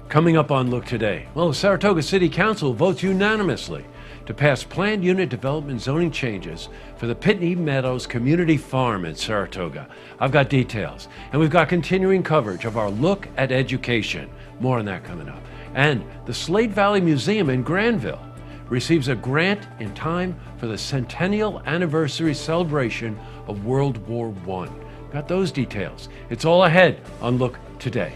Coming up on Look Today, well, the Saratoga City Council votes unanimously to pass planned unit development zoning changes for the Pitney Meadows Community Farm in Saratoga. I've got details, and we've got continuing coverage of our Look at Education. More on that coming up. And the Slate Valley Museum in Granville receives a grant in time for the centennial anniversary celebration of World War I. Got those details. It's all ahead on Look Today.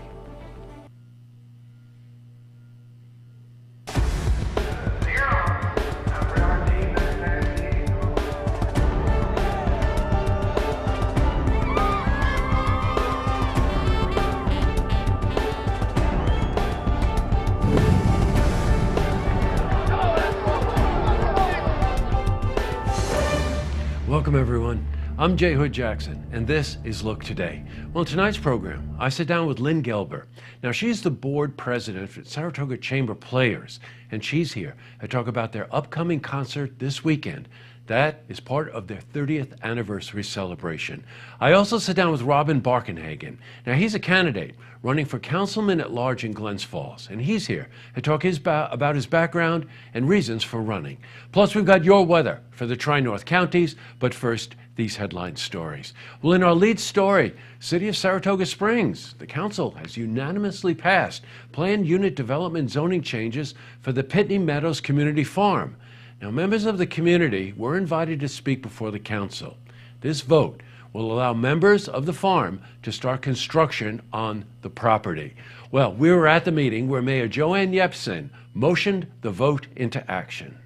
Welcome, everyone. I'm Jay Hood Jackson, and this is Look Today. Well, in tonight's program, I sit down with Lynn Gelber. Now, she's the board president for Saratoga Chamber Players, and she's here to talk about their upcoming concert this weekend. That is part of their 30th anniversary celebration. I also sit down with Robin Barkenhagen. Now, he's a candidate running for councilman at large in Glens Falls, and he's here to talk about his background and reasons for running. Plus, we've got your weather for the Tri-North counties, but first, these headline stories. Well, in our lead story, City of Saratoga Springs, the council has unanimously passed planned unit development zoning changes for the Pitney Meadows Community Farm. Now, members of the community were invited to speak before the council. This vote will allow members of the farm to start construction on the property. Well, we were at the meeting where Mayor Joanne Yepsen motioned the vote into action.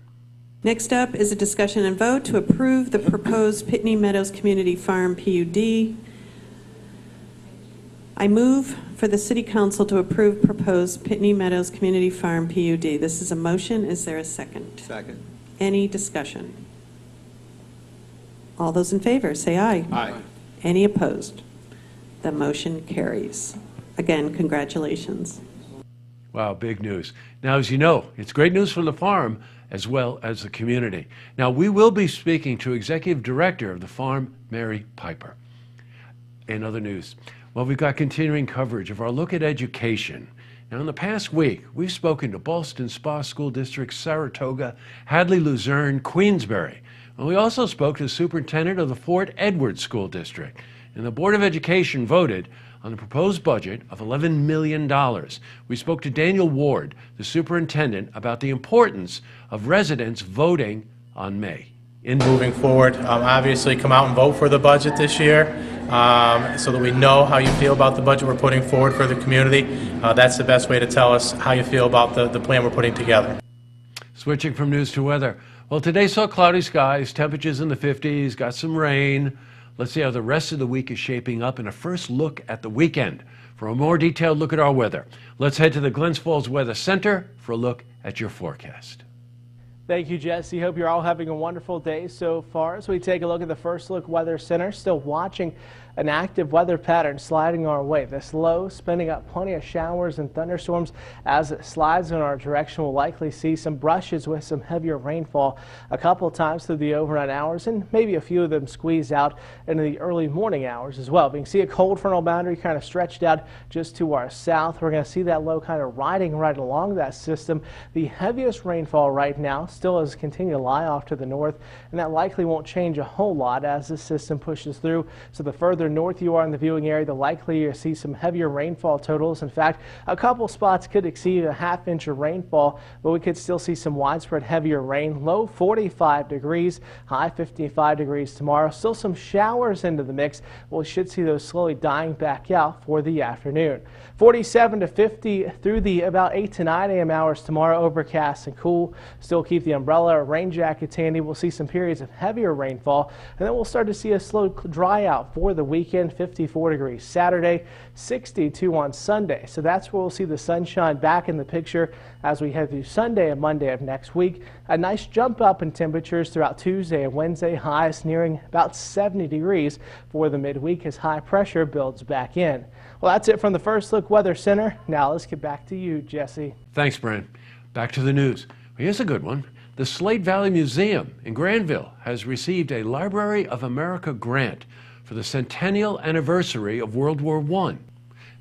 Next up is a discussion and vote to approve the proposed Pitney Meadows Community Farm PUD. I move for the City Council to approve proposed Pitney Meadows Community Farm PUD. This is a motion. Is there a second? Second. Any discussion? All those in favor, say aye. Aye. Any opposed? The motion carries. Again, congratulations. Wow, big news. Now, as you know, it's great news for the farm as well as the community. Now, we will be speaking to Executive Director of the farm, Mary Piper. In other news, well, we've got continuing coverage of our Look at Education. Now, in the past week, we've spoken to Ballston Spa School District, Saratoga, Hadley, Luzerne, Queensbury. And we also spoke to the superintendent of the Fort Edward School District. And the Board of Education voted on a proposed budget of $11 million. We spoke to Daniel Ward, the superintendent, about the importance of residents voting on May. Moving forward, obviously come out and vote for the budget this year so that we know how you feel about the budget we're putting forward for the community. That's the best way to tell us how you feel about the plan we're putting together. Switching from news to weather. Well, today saw cloudy skies, temperatures in the 50s, got some rain. Let's see how the rest of the week is shaping up and a first look at the weekend. For a more detailed look at our weather, let's head to the Glens Falls Weather Center for a look at your forecast. Thank you, Jesse. Hope you're all having a wonderful day so far. As we take a look at the First Look Weather Center, still watching an active weather pattern sliding our way. This low spinning up plenty of showers and thunderstorms. As it slides in our direction, we'll likely see some brushes with some heavier rainfall a couple of times through the overnight hours, and maybe a few of them squeeze out into the early morning hours as well. We can see a cold frontal boundary kind of stretched out just to our south. We're going to see that low kind of riding right along that system. The heaviest rainfall right now still is continuing to lie off to the north, and that likely won't change a whole lot as the system pushes through. So the further north you are in the viewing area, the likelier you'll see some heavier rainfall totals. In fact, a couple spots could exceed a half-inch of rainfall, but we could still see some widespread heavier rain. Low 45 degrees, high 55 degrees tomorrow. Still some showers into the mix. We should see those slowly dying back out for the afternoon. 47 to 50 through the about 8 to 9 a.m. hours tomorrow. Overcast and cool. Still keep the umbrella or rain jackets handy. We'll see some periods of heavier rainfall, and then we'll start to see a slow dry out for the weekend. 54 degrees Saturday, 62 on Sunday. So that's where we'll see the sunshine back in the picture as we head through Sunday and Monday of next week. A nice jump up in temperatures throughout Tuesday and Wednesday, highs nearing about 70 degrees for the midweek as high pressure builds back in. Well, that's it from the First Look Weather Center. Now let's get back to you, Jesse. Thanks, Brent. Back to the news. Here's a good one. The Slate Valley Museum in Granville has received a Library of America grant for the centennial anniversary of World War I.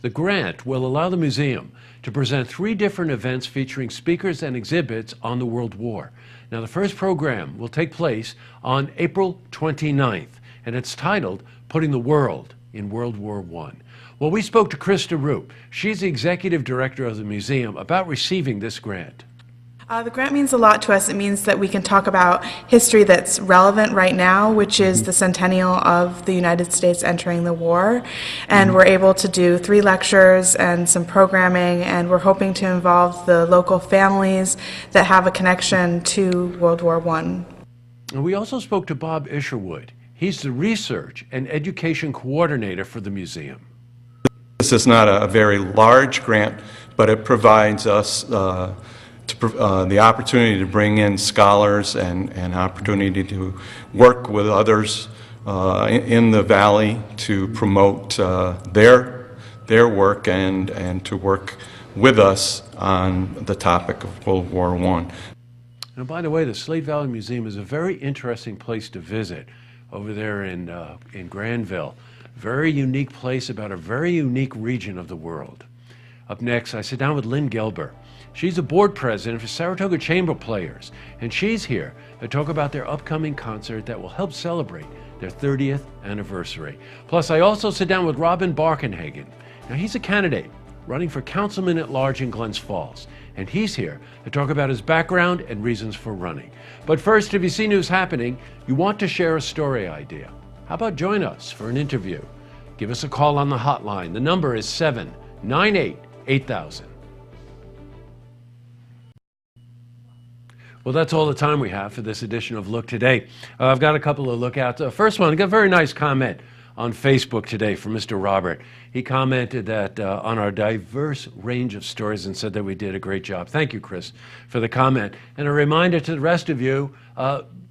The grant will allow the museum to present 3 different events featuring speakers and exhibits on the World War. Now, the first program will take place on April 29th, and it's titled Putting the World in World War I. Well, we spoke to Krista Roop. She's the executive director of the museum about receiving this grant. The grant means a lot to us. It means that we can talk about history that's relevant right now, which is the centennial of the United States entering the war. And we're able to do 3 lectures and some programming, and we're hoping to involve the local families that have a connection to World War I. And we also spoke to Bob Isherwood. He's the research and education coordinator for the museum. This is not a very large grant, but it provides us the opportunity to bring in scholars and opportunity to work with others in the Valley to promote their work and to work with us on the topic of World War I. And by the way, the Slate Valley Museum is a very interesting place to visit over there in Granville. Very unique place about a very unique region of the world. Up next, I sit down with Lynn Gelber. She's the board president for Saratoga Chamber Players, and she's here to talk about their upcoming concert that will help celebrate their 30th anniversary. Plus, I also sit down with Robin Barkenhagen. Now, he's a candidate running for councilman at large in Glens Falls, and he's here to talk about his background and reasons for running. But first, if you see news happening, you want to share a story idea. How about join us for an interview? Give us a call on the hotline. The number is 798-8000. Well, that's all the time we have for this edition of Look Today. I've got a couple of lookouts. First one, I got a very nice comment on Facebook today from Mr. Robert. He commented that on our diverse range of stories and said that we did a great job. Thank you, Chris, for the comment. And a reminder to the rest of you,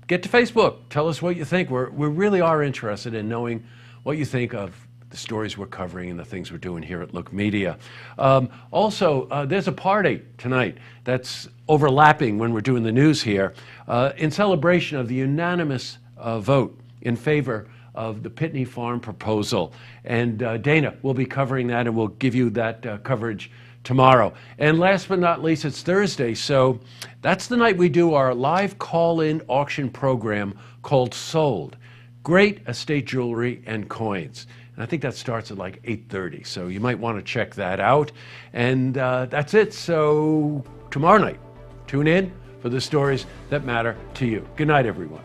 get to Facebook. Tell us what you think. We really are interested in knowing what you think of the stories we're covering and the things we're doing here at Look Media. Also, there's a party tonight that's overlapping when we're doing the news here in celebration of the unanimous vote in favor of the Pitney Farm proposal. And Dana will be covering that, and we'll give you that coverage tomorrow. And last but not least, it's Thursday, so that's the night we do our live call-in auction program called Sold. Great estate jewelry and coins. And I think that starts at like 8:30, so you might want to check that out. And that's it. So tomorrow night, tune in for the stories that matter to you. Good night, everyone.